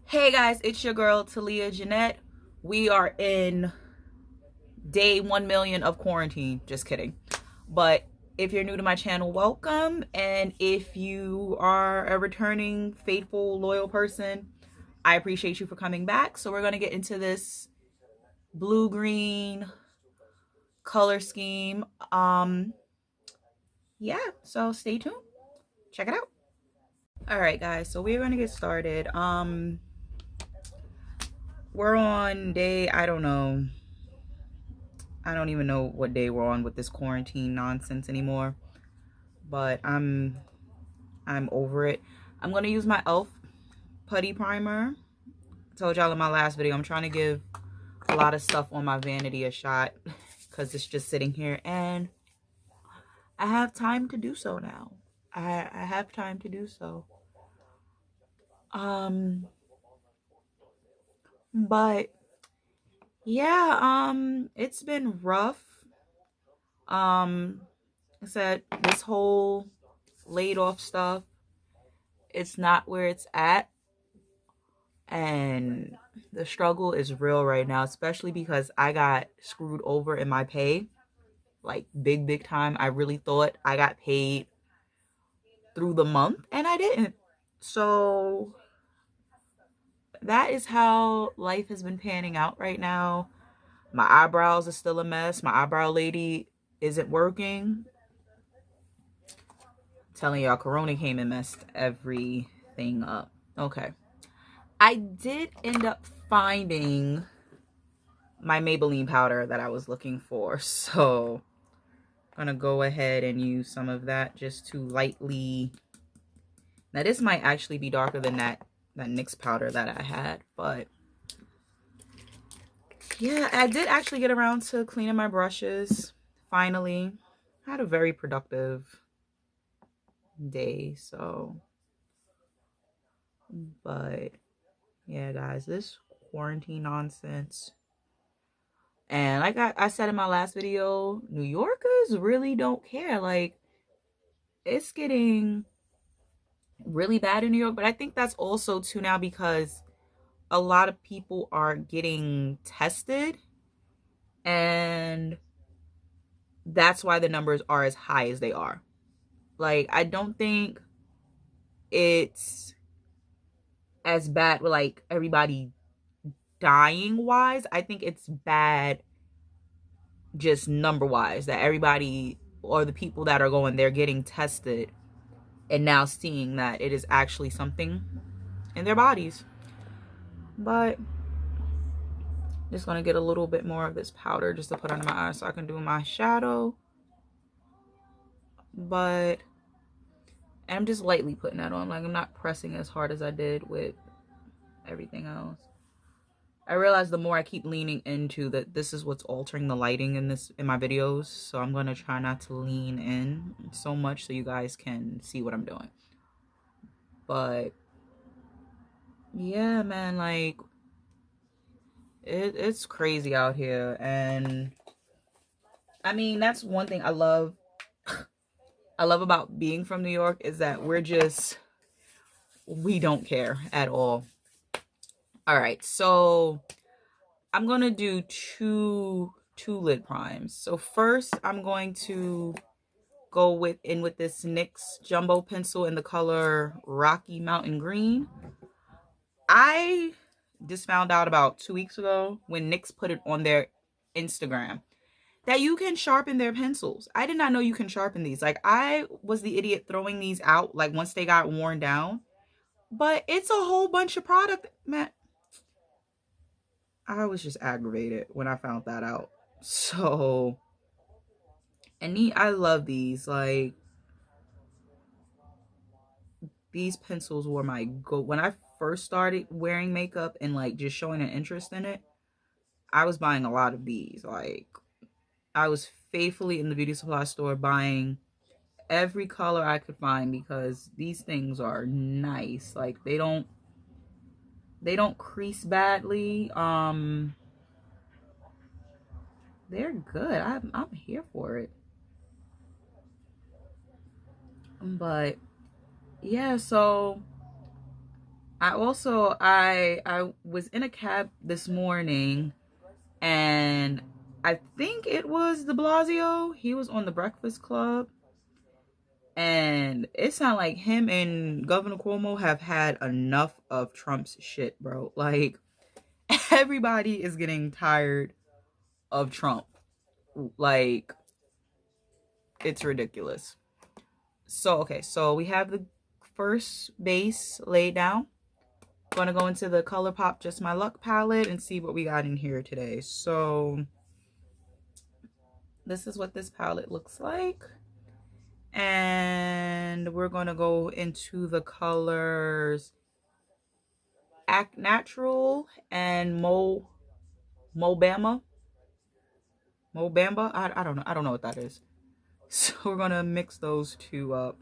Hey guys, it's your girl Talia Jeanette. We are in day 1 million of quarantine. Just kidding. But if you're new to my channel, welcome. And if you are a returning, faithful, loyal person, I appreciate you for coming back. So we're going to get into this blue-green color scheme. Yeah, so stay tuned. Check it out. All right, guys, so we're going to get started. We're on day, I don't even know what day we're on with this quarantine nonsense anymore, but I'm over it. I'm gonna use my e.l.f. putty primer. I told y'all in my last video I'm trying to give a lot of stuff on my vanity a shot because it's just sitting here, and I have time to do so now. I have time to do so. But yeah, it's been rough. I said this whole laid off stuff, it's not where it's at, and the struggle is real right now, especially because I got screwed over in my pay, like big time. I really thought I got paid through the month and I didn't. So that is how life has been panning out right now. My eyebrows are still a mess. My eyebrow lady isn't working. I'm telling y'all, Corona came and messed everything up. Okay. I did end up finding my Maybelline powder that I was looking for. So I'm gonna go ahead and use some of that just to lightly. Now this might actually be darker than that NYX powder that I had, but yeah, I did actually get around to cleaning my brushes finally. I had a very productive day, so, but yeah guys, this quarantine nonsense, and like I said in my last video, New Yorkers really don't care. Like, it's getting really bad in New York, but I think that's also too now because a lot of people are getting tested, and that's why the numbers are as high as they are. Like, I don't think it's as bad with like everybody dying wise. I think it's bad just number wise, that everybody, or the people that are going, they're getting tested and now seeing that it is actually something in their bodies. But just gonna get a little bit more of this powder just to put under my eyes so I can do my shadow. But I'm just lightly putting that on. Like, I'm not pressing as hard as I did with everything else. I realize the more I keep leaning into that, this is what's altering the lighting in my videos. So I'm gonna try not to lean in so much so you guys can see what I'm doing. But yeah, man, like it's crazy out here. And I mean, that's one thing I love about being from New York, is that we don't care at all. All right, so I'm gonna do two lid primes. So first, I'm going to go in with this NYX jumbo pencil in the color Rocky Mountain Green. I just found out about 2 weeks ago when NYX put it on their Instagram that you can sharpen their pencils. I did not know you can sharpen these. Like, I was the idiot throwing these out like once they got worn down. But it's a whole bunch of product, man. I was just aggravated when I found that out. So, and I love these. Like, these pencils were my go. When I first started wearing makeup and like just showing an interest in it, I was buying a lot of these. Like, I was faithfully in the beauty supply store buying every color I could find because these things are nice. Like, they don't crease badly. They're good. I'm here for it. But yeah, so I was in a cab this morning, and I think it was de Blasio. He was on the Breakfast Club, and it sounded like him and Governor Cuomo have had enough of Trump's shit, bro. Like, everybody is getting tired of Trump. Like, it's ridiculous. So okay, so we have the first base laid down. Gonna go into the ColourPop Just My Luck palette and see what we got in here today. So this is what this palette looks like. And we're gonna go into the colors Act Natural and Mobamba. I don't know. I don't know what that is. So we're gonna mix those two up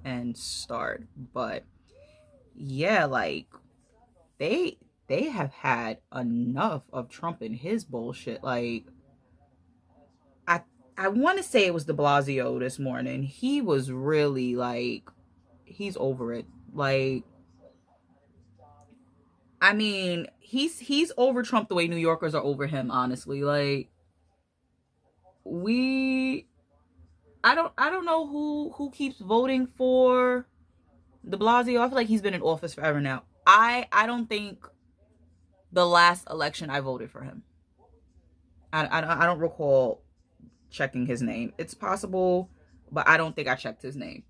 and start. But yeah, like they have had enough of Trump and his bullshit. Like, I want to say it was de Blasio this morning. He was really like, he's over it. Like, I mean, he's over Trump the way New Yorkers are over him, honestly. Like, I don't know who keeps voting for de Blasio. I feel like he's been in office forever now. I don't think the last election I voted for him. I don't recall checking his name. It's possible, but I don't think I checked his name.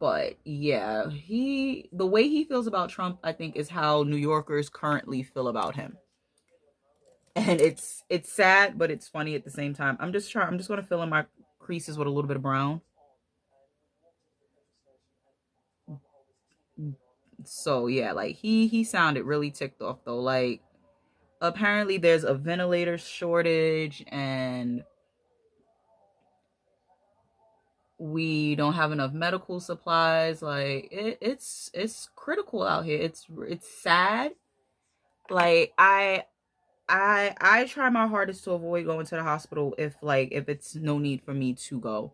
But yeah, the way he feels about Trump, I think, is how New Yorkers currently feel about him. And it's sad, but it's funny at the same time. I'm just gonna fill in my creases with a little bit of brown. So yeah, like he sounded really ticked off though. Like, apparently there's a ventilator shortage and we don't have enough medical supplies. Like, it's critical out here. It's sad. Like, I try my hardest to avoid going to the hospital if it's no need for me to go.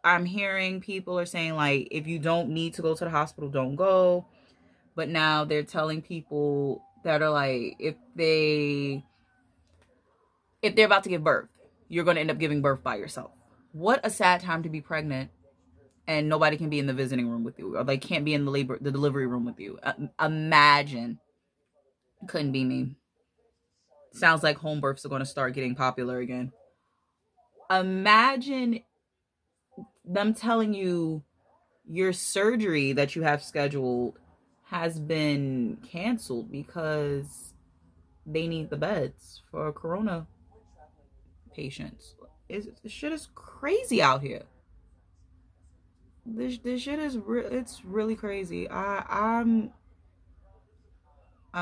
I'm hearing people are saying, like, if you don't need to go to the hospital, don't go. But now they're telling people that are like, if they're about to give birth, you're going to end up giving birth by yourself. What a sad time to be pregnant and nobody can be in the visiting room with you, or they can't be in the delivery room with you. Imagine. Couldn't be me. Sounds like home births are going to start getting popular again. Imagine them telling you your surgery that you have scheduled has been canceled because they need the beds for corona patients. This shit is crazy out here. This shit is it's really crazy. I'm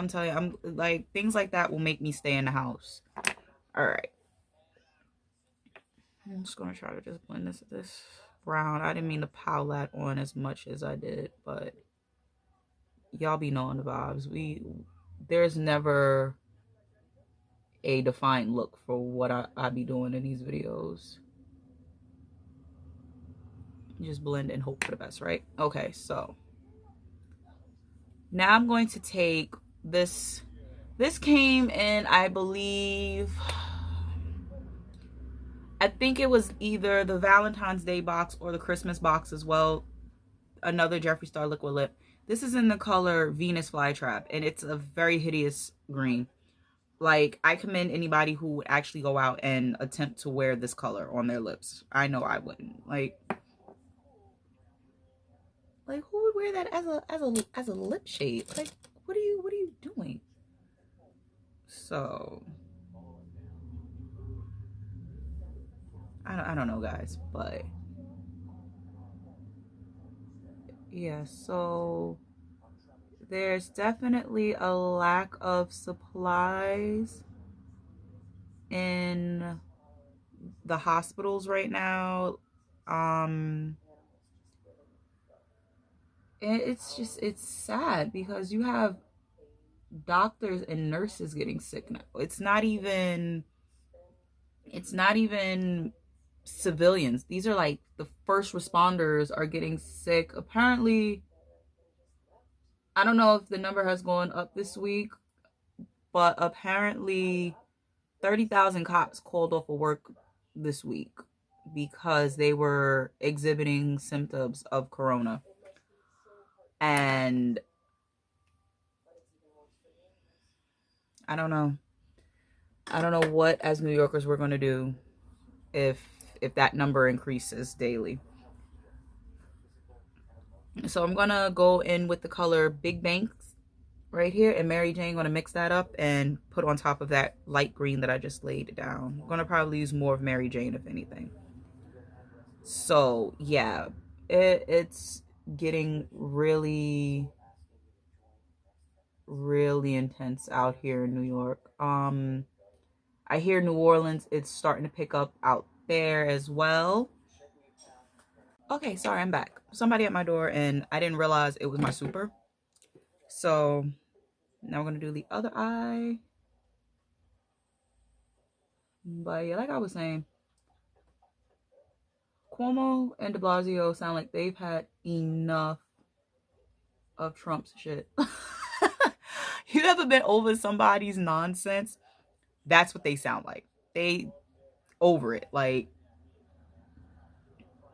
telling you, I'm like, things like that will make me stay in the house. All right. I'm just gonna try to just blend this brown. I didn't mean to pile that on as much as I did, but y'all be knowing the vibes. There's never a defined look for what I be doing in these videos. Just blend and hope for the best, right? Okay, so now I'm going to take this. This came in, I believe, I think it was either the Valentine's Day box or the Christmas box as well. Another Jeffree Star liquid lip. This is in the color Venus Flytrap, and it's a very hideous green. Like, I commend anybody who would actually go out and attempt to wear this color on their lips. I know I wouldn't. Like who would wear that as a lip shade? Like, what are you doing? So I don't know, guys, but yeah, so there's definitely a lack of supplies in the hospitals right now. It's sad because you have doctors and nurses getting sick now. It's not even It's not even civilians. These are like the first responders are getting sick. Apparently, I don't know if the number has gone up this week, but apparently 30,000 cops called off of work this week because they were exhibiting symptoms of corona. And I don't know. I don't know what as New Yorkers we're going to do if that number increases daily. So I'm going to go in with the color Big Banks right here, and Mary Jane, going to mix that up and put on top of that light green that I just laid down. I'm going to probably use more of Mary Jane if anything. So yeah, it's getting really intense out here in New York. I hear New Orleans, it's starting to pick up out there as well. Okay, sorry, I'm back. Somebody at my door and I didn't realize it was my super. So now we're gonna do the other eye. But yeah, like I was saying, Cuomo and de Blasio sound like they've had enough of Trump's shit. You ever been over somebody's nonsense? That's what they sound like. They over it, like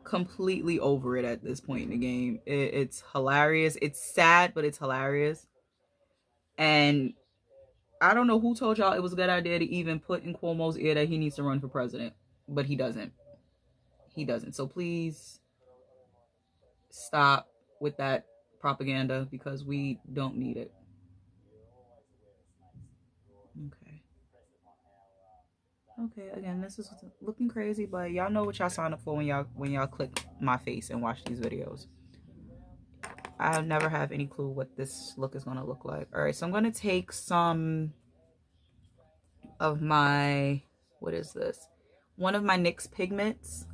completely over it at this point in the game. It's hilarious. It's sad, but it's hilarious. And I don't know who told y'all it was a good idea to even put in Cuomo's ear that he needs to run for president, but he doesn't. He doesn't. So please stop with that propaganda because we don't need it. Okay. Okay, again, this is looking crazy, but y'all know what y'all sign up for when y'all click my face and watch these videos. I never have any clue what this look is gonna look like. All right, so I'm gonna take some of my, what is this? One of my NYX pigments.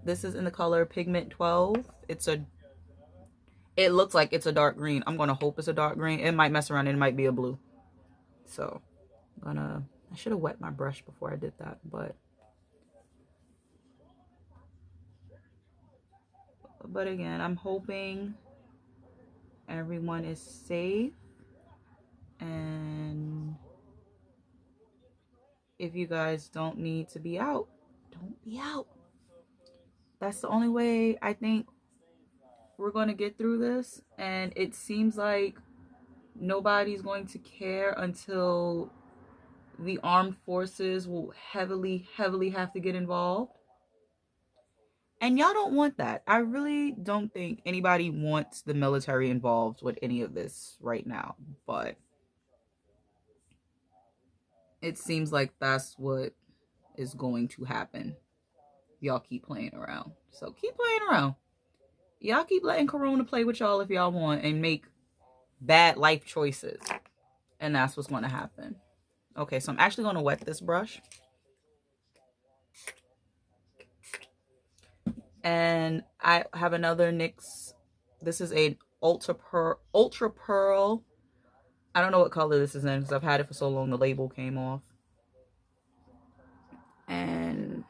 This is in the color Pigment 12. It looks like it's a dark green. I'm gonna hope it's a dark green. It might mess around, it might be a blue. So I should have wet my brush before I did that, but again, I'm hoping everyone is safe, and if you guys don't need to be out, don't be out. That's the only way I think we're going to get through this, and it seems like nobody's going to care until the armed forces will heavily have to get involved. And y'all don't want that. I really don't think anybody wants the military involved with any of this right now. But it seems like that's what is going to happen. Y'all keep playing around. So keep playing around. Y'all keep letting Corona play with y'all if y'all want and make bad life choices. And that's what's going to happen. Okay, so I'm actually going to wet this brush. And I have another NYX. This is a Ultra Pearl. I don't know what color this is in because I've had it for so long the label came off. And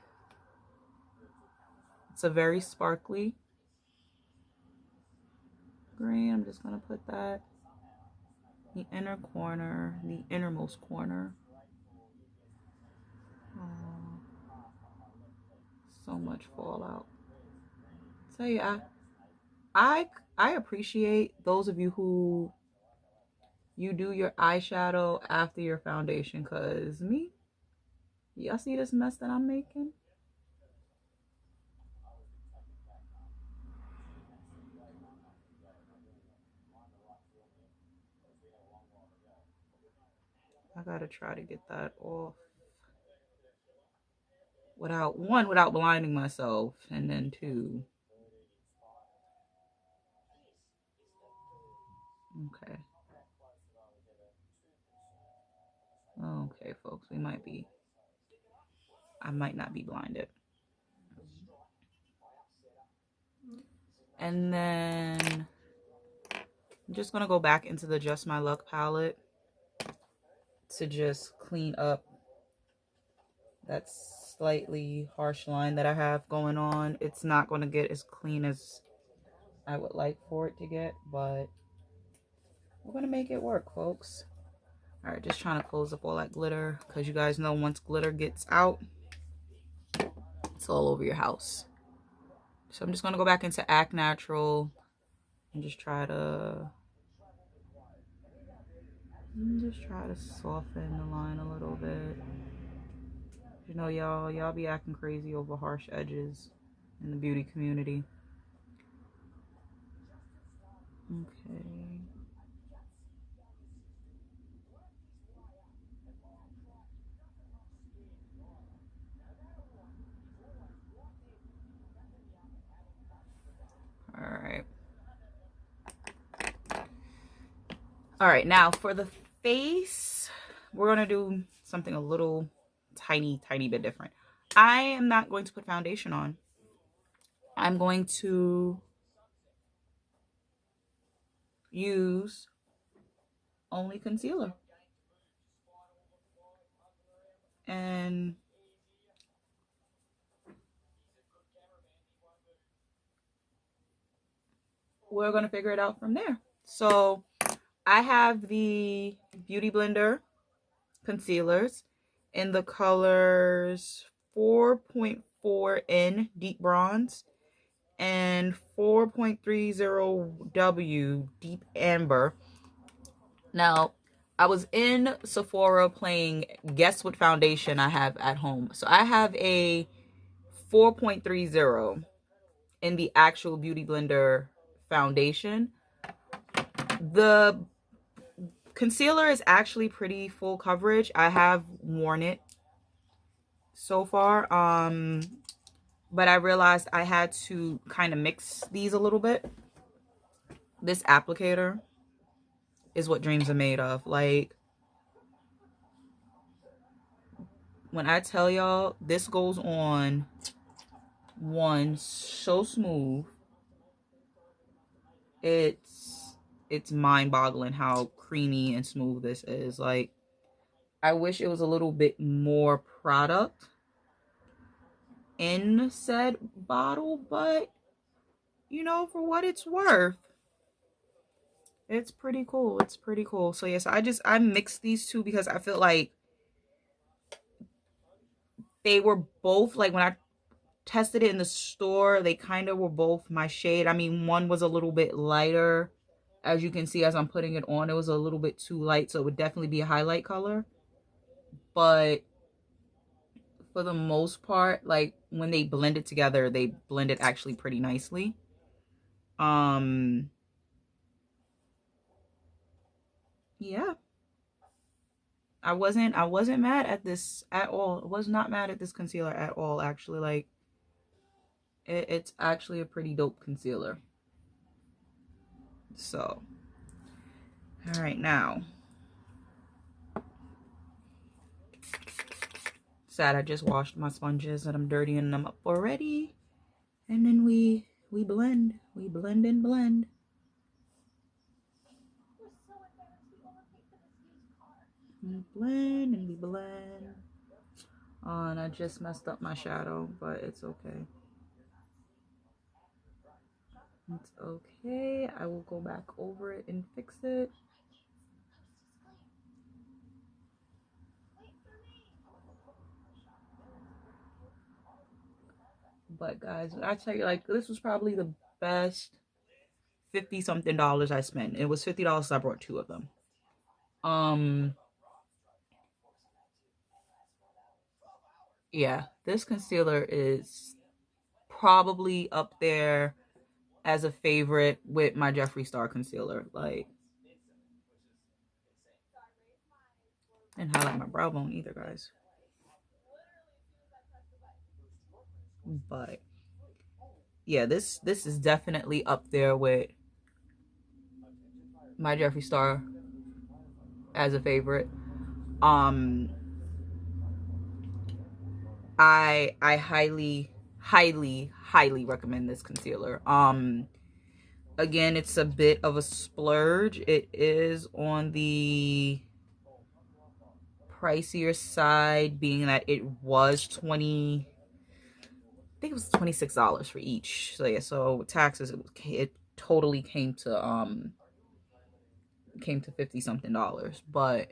it's a very sparkly green. I'm just going to put that in the inner corner, the innermost corner. So much fallout. So yeah, I appreciate those of you who you do your eyeshadow after your foundation, cause me, y'all see this mess that I'm making? I gotta try to get that off without blinding myself, and then two. Okay. Okay, folks, I might not be blinded. And then I'm just gonna go back into the Just My Luck palette to just clean up that slightly harsh line that I have going on. It's not going to get as clean as I would like for it to get, but we're going to make it work, folks. All right, just trying to close up all that glitter, because you guys know once glitter gets out, it's all over your house. So I'm just going to go back into Act Natural and just try to soften the line a little bit. You know, y'all be acting crazy over harsh edges in the beauty community. Okay. All right, now for the face, we're gonna do something a little tiny bit different. I am not going to put foundation on. I'm going to use only concealer. And we're gonna figure it out from there. So I have the Beauty Blender concealers in the colors 4.4N Deep Bronze and 4.30W Deep Amber. Now, I was in Sephora playing guess what foundation I have at home. So I have a 4.30 in the actual Beauty Blender foundation. The concealer is actually pretty full coverage. I have worn it so far. But I realized I had to kind of mix these a little bit. This applicator is what dreams are made of. Like, when I tell y'all, this goes on one so smooth. It's mind-boggling how creamy and smooth this is. Like, I wish it was a little bit more product in said bottle, but you know, for what it's worth, it's pretty cool. It's pretty cool. So yes, I mixed these two because I feel like they were both, like, when I tested it in the store, they kind of were both my shade. I mean, one was a little bit lighter. As you can see, as I'm putting it on, it was a little bit too light, so it would definitely be a highlight color. But for the most part, like, when they blend it together, they blend it actually pretty nicely. Yeah. I wasn't mad at this at all. I was not mad at this concealer at all, actually. Like, it's actually a pretty dope concealer. So, all right, now. Sad I just washed my sponges and I'm dirtying them up already. And then we blend. We blend and blend. We blend and we blend. Oh, and I just messed up my shadow, but it's okay. It's okay. I will go back over it and fix it. But guys, I tell you, like, this was probably the best $50-something I spent. It was $50, so I brought two of them. Yeah, this concealer is probably up there as a favorite with my Jeffree Star concealer. Like, and highlight my brow bone either, guys. But yeah, this is definitely up there with my Jeffree Star as a favorite. I highly recommend this concealer. Again, it's a bit of a splurge. It is on the pricier side, being that it was I think it was $26 for each. So yeah, so with taxes, it totally came to 50 something dollars, but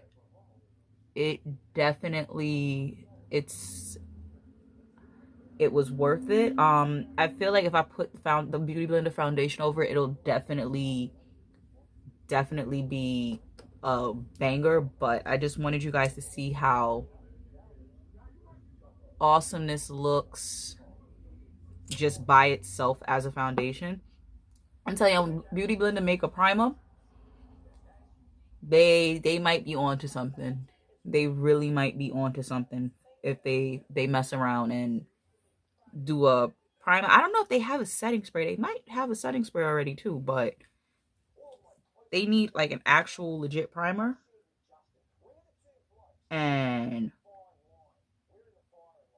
it definitely it was worth it. I feel like if I put the Beauty Blender foundation over it, it'll definitely be a banger. But I just wanted you guys to see how awesome this looks just by itself as a foundation. I'm telling you, Beauty Blender Makeup Primer, they might be onto something. They really might be onto something if they mess around and do a primer. I don't know if they have a setting spray. They might have a setting spray already too, but they need like an actual legit primer. And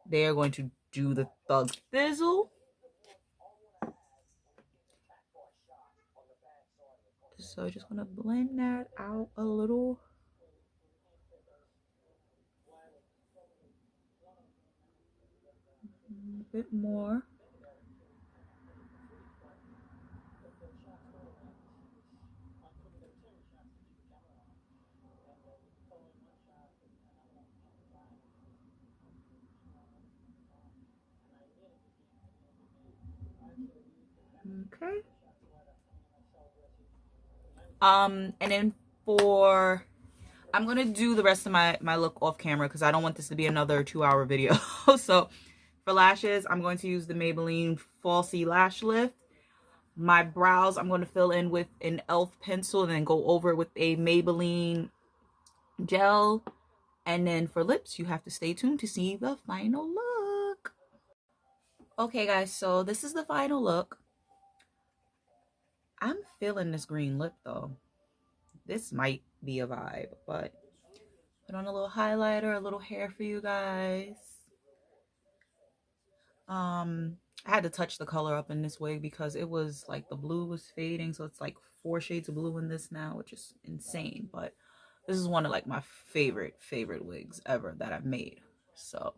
they are going to do the Thug Fizzle. So I'm just gonna blend that out a little. A bit more. Okay. And then I'm gonna do the rest of my look off camera because I don't want this to be another 2-hour video. So for lashes, I'm going to use the Maybelline Falsy Lash Lift. My brows, I'm going to fill in with an e.l.f. pencil and then go over it with a Maybelline gel. And then for lips, you have to stay tuned to see the final look. Okay, guys, so this is the final look. I'm feeling this green lip, though. This might be a vibe, but put on a little highlighter, a little hair for you guys. I had to touch the color up in this wig because it was like the blue was fading, so it's like 4 shades of blue in this now, which is insane. But this is one of like my favorite wigs ever that I've made. So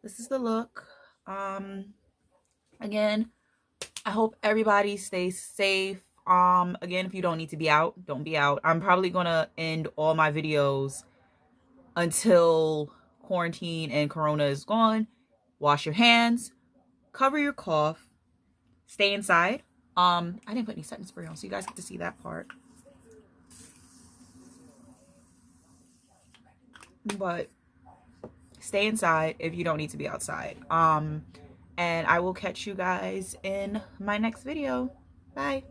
this is the look. Again, I hope everybody stays safe. Again, if you don't need to be out, don't be out. I'm probably gonna end all my videos until quarantine and corona is gone. Wash your hands, cover your cough, stay inside. I didn't put any setting spray on, so you guys get to see that part. But stay inside if you don't need to be outside. And I will catch you guys in my next video. Bye.